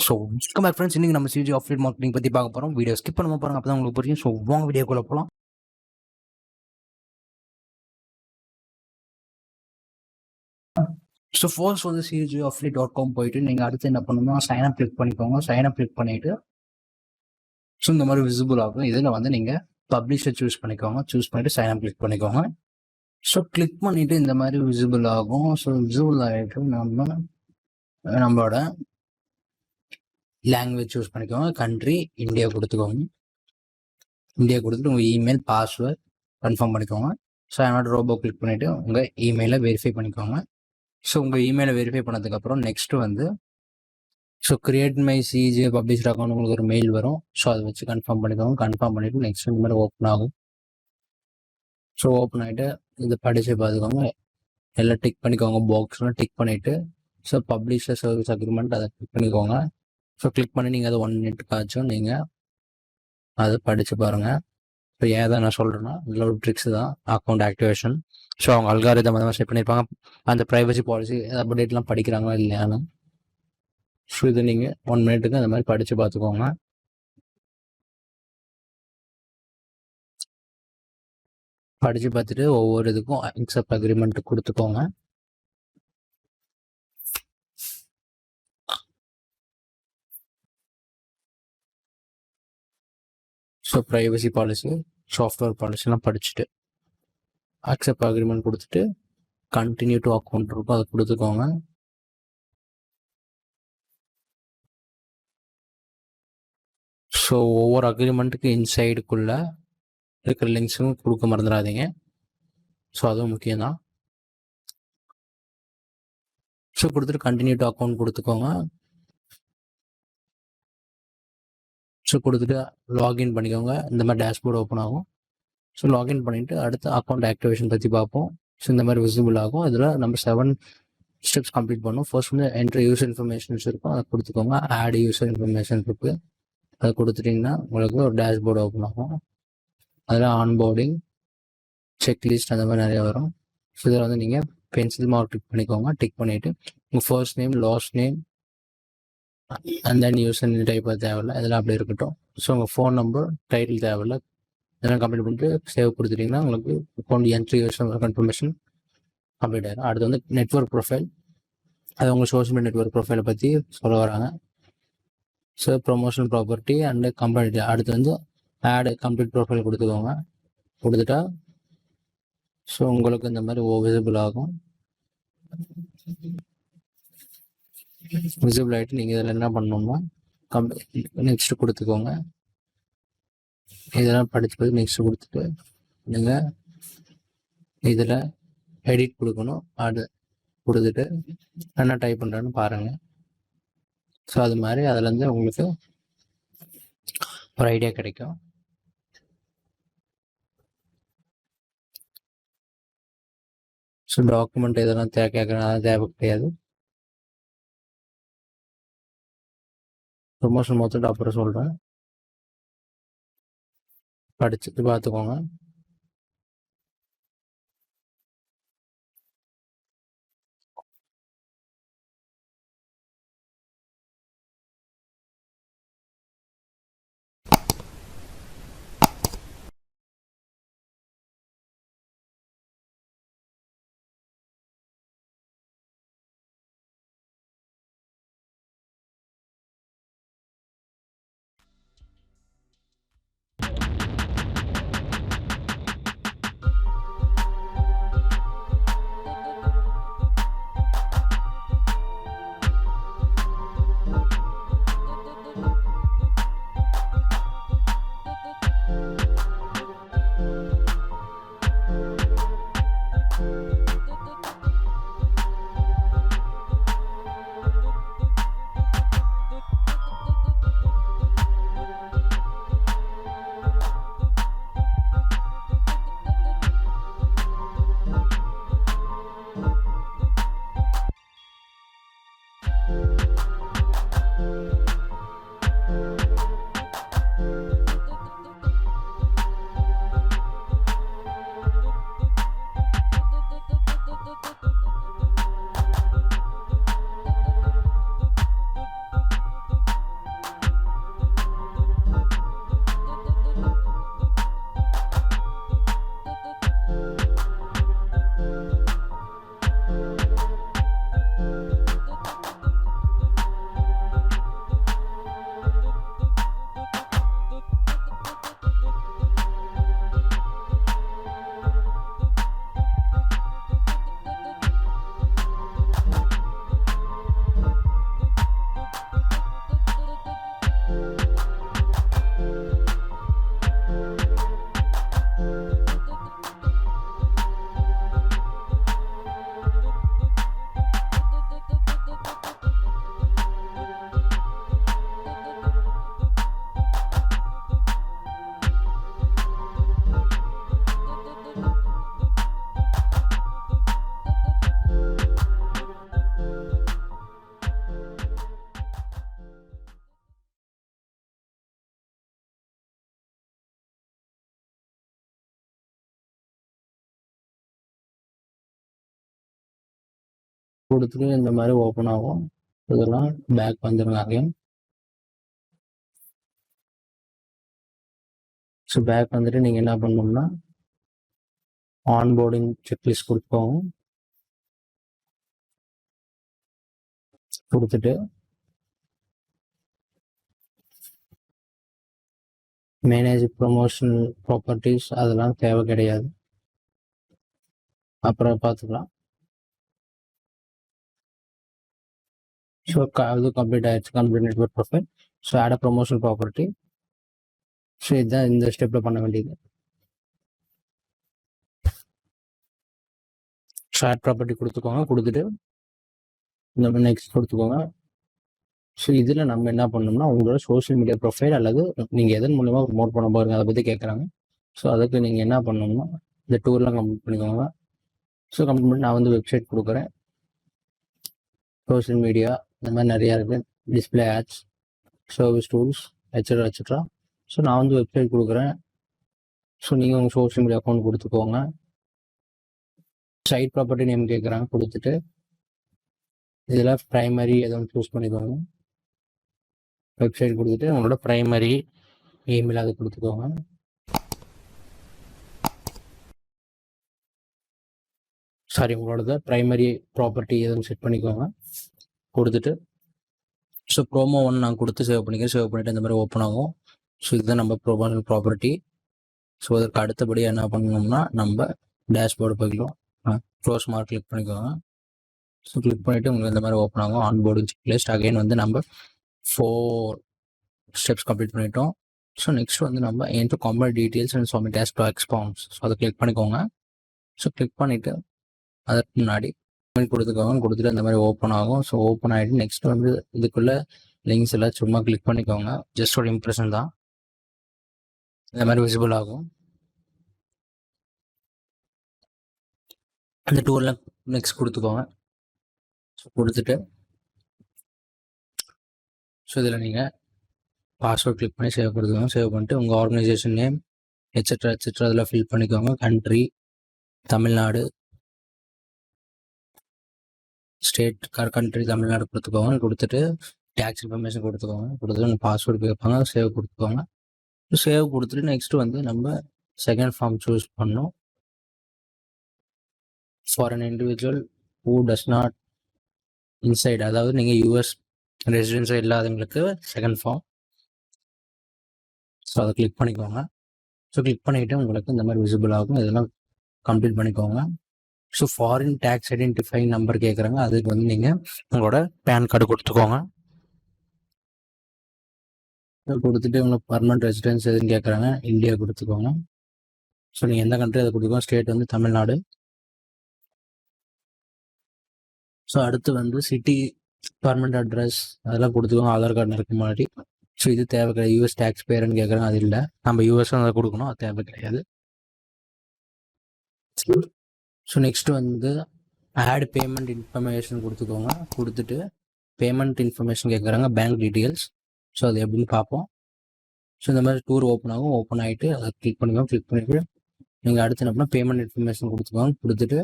So welcome back friends. இன்னைக்கு நம்ம CG ஆஃப்லைட் marketing பற்றி பார்க்க போகிறோம். வீடியோ ஸ்கிப் பண்ணாம பாருங்க, அப்போ தான் உங்களுக்கு புரியும். ஸோ வாங்க வீடியோக்குள்ள போகலாம். ஸோ ஃபர்ஸ்ட் வந்து சிஜி ஆஃப்லைட் .com போயிட்டு நீங்கள் அடுத்து என்ன பண்ணணும்னா சைன் அப் கிளிக் பண்ணிக்கோங்க. சைன் அப் கிளிக் பண்ணிவிட்டு ஸோ இந்த மாதிரி விசிபிள் ஆகும். இதில் வந்து நீங்கள் பப்ளிஷை சூஸ் பண்ணிக்கோங்க. சூஸ் பண்ணிவிட்டு சைன் அப் கிளிக் பண்ணிக்கோங்க. ஸோ கிளிக் பண்ணிவிட்டு இந்த மாதிரி விசிபிள் ஆகும். ஸோ விசிபிள் ஆகிட்டு நம்மளோட லாங்குவேஜ் சூஸ் பண்ணிக்கோங்க. கண்ட்ரி இந்தியா கொடுத்துக்கோங்க. இந்தியா கொடுத்துட்டு உங்கள் இமெயில் பாஸ்வேர்ட் கன்ஃபார்ம் பண்ணிக்கோங்க. ஸோ அதனால ரோபோ கிளிக் பண்ணிவிட்டு உங்கள் இமெயிலை வெரிஃபை பண்ணிக்கோங்க. ஸோ உங்கள் இமெயிலை வெரிஃபை பண்ணதுக்கப்புறம் நெக்ஸ்ட்டு வந்து so create my CG published account உங்களுக்கு ஒரு மெயில் வரும். ஸோ அதை வச்சு கன்ஃபார்ம் பண்ணிக்கோங்க. கன்ஃபார்ம் பண்ணிவிட்டு நெக்ஸ்ட் இந்த மாதிரி ஓப்பன் ஆகும். ஸோ ஓப்பன் ஆகிட்டு இதை படித்து பார்த்துக்கோங்க. எல்லாம் டிக் பண்ணிக்கோங்க. பாக்ஸ்லாம் டிக் பண்ணிவிட்டு ஸோ பப்ளிஷர் சர்வீஸ் அக்ரிமெண்ட் அதை கிளிக் பண்ணிக்கோங்க. ஸோ கிளிக் பண்ணி நீங்கள் அதை 1 மினிட்காச்சும் நீங்கள் அதை படித்து பாருங்கள். இப்போ ஏன் தான் நான் சொல்கிறேன்னா இதில் ஒரு ட்ரிக்ஸ் தான் அக்கௌண்ட் ஆக்டிவேஷன். ஸோ அவங்க அல்காரிதம் அந்த மாதிரி செட் பண்ணியிருப்பாங்க. அந்த ப்ரைவசி பாலிசி அப்டேட்லாம் படிக்கிறாங்களா இல்லையான்னு. ஸோ இது நீங்கள் 1 மினிட்டுக்கு அந்த மாதிரி படித்து பார்த்துக்கோங்க. படித்து பார்த்துட்டு ஒவ்வொரு இதுக்கும் அக்செப்ட் அக்ரிமெண்ட் கொடுத்துக்கோங்க. ஸோ ப்ரைவசி பாலிசி சாஃப்ட்வேர் பாலிசிலாம் படிச்சுட்டு அக்செப்ட் அக்ரிமெண்ட் கொடுத்துட்டு கண்டினியூ டு அக்கௌண்ட் இருக்கும் அதை கொடுத்துக்கோங்க. ஸோ ஒவ்வொரு அக்ரிமெண்ட்டுக்கு இன்சைடுக்குள்ளே இருக்கிற லிங்க்ஸும் கொடுக்க மறந்துடாதீங்க. ஸோ அதுவும் முக்கியம்தான். ஸோ கொடுத்துட்டு கண்டினியூ டு அக்கௌண்ட் கொடுத்துக்கோங்க. ஸோ கொடுத்துட்டு லாகின் பண்ணிக்கோங்க. இந்த மாதிரி டேஷ்போர்டு ஓப்பன் ஆகும். ஸோ லாகின் பண்ணிவிட்டு அடுத்து அக்கௌண்ட் ஆக்டிவேஷன் பற்றி பார்ப்போம். ஸோ இந்த மாதிரி விசிபிள் ஆகும். இதில் நம்ம 7 ஸ்டெப்ஸ் கம்ப்ளீட் பண்ணணும். ஃபர்ஸ்ட் வந்து என்ட்ரி யூசர் இன்ஃபர்மேஷன்ஸ் இருக்கும், அதை கொடுத்துக்கோங்க. ஆட் யூசர் இன்ஃபர்மேஷன் இருக்குது, அதை கொடுத்துட்டிங்கன்னா உங்களுக்கு ஒரு டேஷ்போர்டு ஓப்பன் ஆகும். அதில் ஆன்போர்டிங் செக்லிஸ்ட் அந்த மாதிரி நிறைய வரும். ஸோ இதில் வந்து நீங்கள் பென்சில் மார்க் டிக் பண்ணிக்கோங்க. டிக் பண்ணிவிட்டு உங்கள் first name, last name and then user type தேவையில்லை, இதெல்லாம் அப்படி இருக்கட்டும். ஸோ உங்கள் ஃபோன் நம்பர், டைட்டில் தேவையில்லை, இதெல்லாம் கம்ப்ளீட் பண்ணிட்டு சேவ் கொடுத்துட்டிங்கன்னா உங்களுக்கு account entry user confirmation complete ஆகிடும். அடுத்து வந்து நெட்வொர்க் ப்ரொஃபைல், அது உங்கள் சோஷியல் மீடியா நெட்வொர்க் ப்ரொஃபைலை பற்றி சொல்ல வராங்க. So promotional property and company. அடுத்து வந்து ஆடு கம்ப்ளீட் ப்ரொஃபைல் கொடுத்துக்கோங்க. கொடுத்துட்டா ஸோ உங்களுக்கு இந்த மாதிரி விசிபிள் ஆகும். விசிபிள் ஆகிட்டு நீங்கள் இதில் என்ன பண்ணணும்னா நெக்ஸ்ட் கொடுத்துக்கோங்க. இதெல்லாம் படித்து நெக்ஸ்ட் கொடுத்துட்டு நீங்கள் இதில் எடிட் கொடுக்கணும். அது கொடுத்துட்டு என்ன டைப் பண்ணுறேன்னு பாருங்கள். ஸோ அது மாதிரி அதுலேருந்து உங்களுக்கு ஒரு ஐடியா கிடைக்கும். ஸோ டாக்குமெண்ட் இதெல்லாம் கேட்குறேன், தேவை கிடையாது. ப்ரொமோஷன் மொத்தம் அப்புறம் சொல்கிறேன், படிச்சுட்டு பார்த்துக்கோங்க. கொடுத்துட்டு இந்த மாதிரி ஓப்பன் ஆகும். இதெல்லாம் பேக் வந்துடுங்க அகைன். ஸோ பேக் வந்துட்டு நீங்கள் என்ன பண்ணணும்னா ஆன்போர்டிங் செக்லிஸ்ட் கொடுத்துக்கோங்க. கொடுத்துட்டு மேனேஜ் ப்ரொமோஷனல் ப்ராப்பர்ட்டிஸ் அதெல்லாம் தேவை கிடையாது, அப்புறம் பார்த்துக்கலாம். ஸோ அது கம்ப்ளீட் ஆயிடுச்சு, complete network profile. So add promotional property. So இதுதான் இந்த ஸ்டெப்பில் பண்ண வேண்டியது. ஸோ ஆட் ப்ராப்பர்ட்டி கொடுத்துக்கோங்க. கொடுத்துட்டு இந்த மாதிரி நெக்ஸ்ட் கொடுத்துக்கோங்க. ஸோ இதில் நம்ம என்ன பண்ணோம்னா உங்களோட சோஷியல் மீடியா ப்ரொஃபைல் அல்லது நீங்கள் எதன் மூலமாக ப்ரொமோட் பண்ண போகிறீங்க அதை பற்றி கேட்குறாங்க. ஸோ அதுக்கு நீங்கள் என்ன பண்ணணும்னா இந்த டூர்லாம் கம்ப்ளீட் பண்ணிக்கோங்க. ஸோ கம்ப்ளீட் பண்ணி நான் வந்து வெப்சைட் கொடுக்குறேன். சோஷியல் மீடியா இந்த மாதிரி நிறையா இருக்குது, display ads, service tools, etcetera etcetera. So நான் வந்து வெப்சைட் கொடுக்குறேன். ஸோ நீங்கள் உங்கள் சோஷியல் மீடியா அக்கௌண்ட் கொடுத்துக்கோங்க. சைட் ப்ராப்பர்ட்டி நேம் கேட்குறாங்க, கொடுத்துட்டு இதில் ப்ரைமரி எதுவும் சூஸ் பண்ணிக்கோங்க. வெப்சைட் கொடுத்துட்டு உங்களோட ப்ரைமரி இமெயில் அதை கொடுத்துக்கோங்க. சாரி, உங்களோட ப்ரைமரி ப்ராப்பர்ட்டி எதுவும் செட் பண்ணிக்கோங்க. கொடுத்துட்டு ஸோ ப்ரோமோ 1 நான் கொடுத்து சேவ் பண்ணிக்கிறேன். சேவ் பண்ணிவிட்டு இந்த மாதிரி ஓப்பன் ஆகும். ஸோ இதுதான் நம்ம ப்ரொமோஷனல் ப்ராப்பர்ட்டி. ஸோ அதற்கு அடுத்தபடி என்ன பண்ணணும்னா நம்ம டேஷ்போர்டு போய்க்கலாம். க்ளோஸ் மார்க் கிளிக் பண்ணிக்கோங்க. ஸோ கிளிக் பண்ணிவிட்டு உங்களுக்கு இந்த மாதிரி ஓப்பன் ஆகும். ஆன்போர்டிங் செக்லிஸ்ட் அகைன் வந்து நம்ம 4 ஸ்டெப்ஸ் கம்ப்ளீட் பண்ணிட்டோம். ஸோ நெக்ஸ்ட் வந்து நம்ம enter component details and submit as to expense. So அதை கிளிக் பண்ணிக்கோங்க. ஸோ கிளிக் பண்ணிவிட்டு அதற்கு முன்னாடி கொடுத்துக்கோங்க. கொடுத்துட்டு அந்த மாதிரி ஓப்பன் ஆகும். ஸோ ஓப்பன் ஆகிட்டு நெக்ஸ்ட் வந்து இதுக்குள்ளே லிங்க்ஸ் எல்லாம் சும்மா கிளிக் பண்ணிக்கோங்க. ஜஸ்ட் ஒரு இம்ப்ரெஷன் தான், இந்த மாதிரி விசிபிள் ஆகும். அந்த டூரில் நெக்ஸ்ட் கொடுத்துக்கோங்க. ஸோ கொடுத்துட்டு ஸோ இதில் நீங்கள் பாஸ்வேர்ட் கிளிக் பண்ணி சேவ் கொடுத்துக்கோங்க. சேவ் பண்ணிட்டு உங்கள் ஆர்கனைசேஷன் நேம் எட்ஸெட்ரா எட்ஸெட்ரா அதில் ஃபில் பண்ணிக்கோங்க. Country Tamil Nadu, state country Tamil Nadu கொடுத்துக்கோங்க. கொடுத்துட்டு டேக்ஸ் இன்ஃபர்மேஷன் கொடுத்துக்கோங்க. கொடுத்துட்டு உங்கள் பாஸ்வேர்டு கேட்பாங்க, சேவ் கொடுத்துக்கோங்க. சேவ் கொடுத்துட்டு நெக்ஸ்ட் வந்து நம்ம செகண்ட் ஃபார்ம் சூஸ் பண்ணோம். For an individual who does not inside, அதாவது நீங்கள் யூஎஸ் ரெசிடென்ஸாக இல்லாதவங்களுக்கு செகண்ட் ஃபார்ம். ஸோ அதை கிளிக் பண்ணிக்கோங்க. ஸோ கிளிக் பண்ணிவிட்டு உங்களுக்கு இந்த மாதிரி விசிபிள் ஆகும். இதெல்லாம் கம்ப்ளீட் பண்ணிக்கோங்க. So foreign tax identifying number கேட்குறாங்க, அதுக்கு வந்து நீங்கள் உங்களோட பேன் கார்டு கொடுத்துக்கோங்க. கொடுத்துட்டு உங்களுக்கு பர்மனெண்ட் ரெசிடென்ஸ் எதுன்னு கேட்குறாங்க, இந்தியா கொடுத்துக்கோங்க. ஸோ நீங்கள் எந்த கண்ட்ரி அதை கொடுத்துக்கோங்க. ஸ்டேட் வந்து தமிழ்நாடு. ஸோ அடுத்து வந்து சிட்டி, பர்மனெண்ட் அட்ரஸ் அதெல்லாம் கொடுத்துக்கோங்க. ஆதார் கார்டு இருக்க முன்னாடி. ஸோ இது தேவை கிடையாது. யூஎஸ் டேக்ஸ் பேருன்னு கேட்குறாங்க, அது இல்லை. நம்ம யூஎஸ் அதை கொடுக்கணும், அது தேவை கிடையாது. ஸோ நெக்ஸ்ட் வந்து ஆட் பேமெண்ட் இன்ஃபர்மேஷன் கொடுத்துக்கோங்க. கொடுத்துட்டு பேமெண்ட் இன்ஃபர்மேஷன் கேட்குறாங்க, பேங்க் டீட்டெயில்ஸ். ஸோ அது எப்படின்னு பார்ப்போம். ஸோ இந்த மாதிரி டூர் ஓப்பன் ஆகும். ஓப்பன் ஆகிட்டு அதை கிளிக் பண்ணிக்கோங்க. கிளிக் பண்ணிவிட்டு நீங்கள் அடுத்து என்ன பண்ணால் பேமெண்ட் இன்ஃபர்மேஷன் கொடுத்துக்கோங்க. கொடுத்துட்டு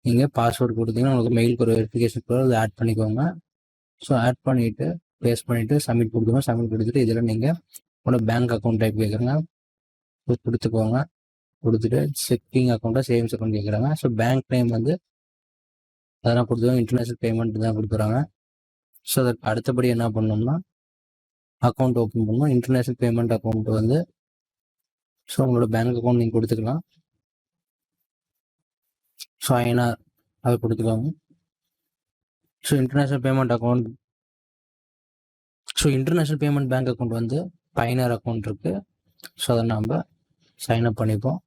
நீங்கள் பாஸ்வேர்டு கொடுத்தீங்கன்னா உங்களுக்கு மெயிலுக்கு ஒரு வெரிஃபிகேஷன் கூட அதை ஆட் பண்ணிக்கோங்க. ஸோ ஆட் பண்ணிவிட்டு பேஸ்ட் பண்ணிவிட்டு சப்மிட் கொடுத்துக்கோங்க. சப்மிட் கொடுத்துட்டு இதில் நீங்கள் உங்களோட பேங்க் அக்கௌண்ட் டைப் கேட்குறாங்க, கொடுத்துக்கோங்க. கொடுத்துட்டு செக்கிங் அக்கௌண்ட்டாக சேவிங்ஸ் அக்கௌண்ட் கேட்குறாங்க. ஸோ பேங்க் நேம் வந்து அதெல்லாம் கொடுத்துக்கோங்க. இன்டர்நேஷ்னல் பேமெண்ட் தான் கொடுக்குறாங்க. ஸோ அதுக்கு அடுத்தபடி என்ன பண்ணோம்னா அக்கௌண்ட் ஓப்பன் பண்ணணும். இன்டர்நேஷ்னல் பேமெண்ட் அக்கௌண்ட் வந்து ஸோ உங்களோட பேங்க் அக்கௌண்ட் நீங்கள் கொடுத்துக்கலாம். ஸோ ஐஎன்ஆர் அதை கொடுத்துக்கோங்க. So international payment account, so international payment bank account வந்து ஐஎன்ஆர் அக்கௌண்ட் இருக்குது. ஸோ அதை நம்ம சைன் அப் பண்ணிப்போம்.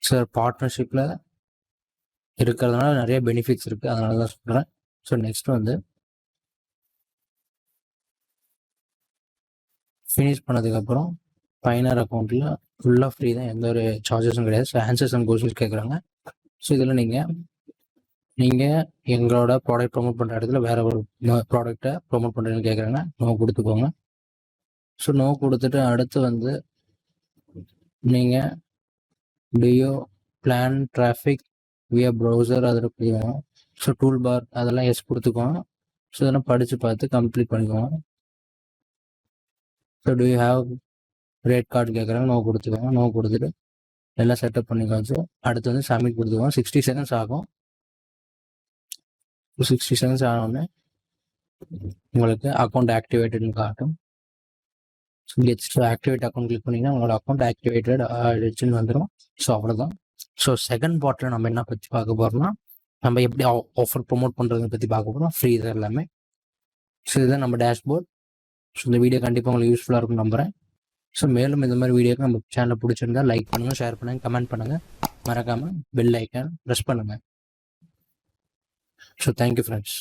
சார் பார்ட்னர்ஷிப்பில் இருக்கிறதுனால நிறைய பெனிஃபிட்ஸ் இருக்குது, அதனால தான் சொல்கிறேன். ஸோ நெக்ஸ்ட் வந்து ஃபினிஷ் பண்ணதுக்கப்புறம் ஐஎன்ஆர் அக்கௌண்ட்டில் ஃபுல்லாக ஃப்ரீ தான், எந்த ஒரு சார்ஜஸும் கிடையாது. ஸோ ஆன்சர்ஸ் அண்ட் கொஸ்டின்ஸ் கேட்குறாங்க. ஸோ இதில் நீங்கள் எங்களோட ப்ராடக்ட் ப்ரொமோட் பண்ணுற இடத்துல வேறு ஒரு ப்ராடக்டை ப்ரொமோட் பண்ணுறீங்கன்னு கேட்குறாங்க. நோ கொடுத்துக்கோங்க. ஸோ நோ கொடுத்துட்டு அடுத்து வந்து நீங்கள் டியோ பிளான் டிராஃபிக் வியா ப்ரௌசர் அதில் கொடுத்துக்கோங்க. ஸோ டூல் பார் அதெல்லாம் எஸ் கொடுத்துக்கோங்க. ஸோ இதெல்லாம் படித்து பார்த்து கம்ப்ளீட் பண்ணிக்கோங்க. So to you have rate card கேட்குறாங்க, நோ கொடுத்துக்கோங்க. நோ கொடுத்துட்டு எல்லாம் செட்டப் பண்ணிக்காச்சு. அடுத்து வந்து சப்மிட் கொடுத்துக்கோங்க. 60 செகண்ட்ஸ் ஆகும். 60 செகண்ட்ஸ் ஆனோடனே உங்களுக்கு அக்கௌண்ட் ஆக்டிவேட்டட்னு காட்டும். So gets activate account click பண்ணிங்கன்னா உங்களோட அக்கௌண்ட் ஆக்டிவேட்டட் ஆகிடுச்சுன்னு வந்துடும். ஸோ அவ்வளோதான். ஸோ செகண்ட் பார்ட்டில் நம்ம என்ன பற்றி பார்க்க போகிறோம்னா, நம்ம எப்படி ஆஃபர் ப்ரொமோட் பண்ணுறதை பற்றி பார்க்க போகிறோம். ஃப்ரீ இது எல்லாமே. ஸோ இதுதான் நம்ம டேஷ்போர்ட். ஸோ இந்த வீடியோ கண்டிப்பாக உங்களுக்கு யூஸ்ஃபுல்லாக இருக்கும்னு நம்புகிறேன். ஸோ மேலும் இந்த மாதிரி வீடியோக்கு நம்ம சேனலை பிடிச்சிருந்தா லைக் பண்ணுங்கள், ஷேர் பண்ணுங்கள், கமெண்ட் பண்ணுங்கள். மறக்காமல் பெல் ஐக்கான் ப்ரெஸ் பண்ணுங்கள். So thank you friends.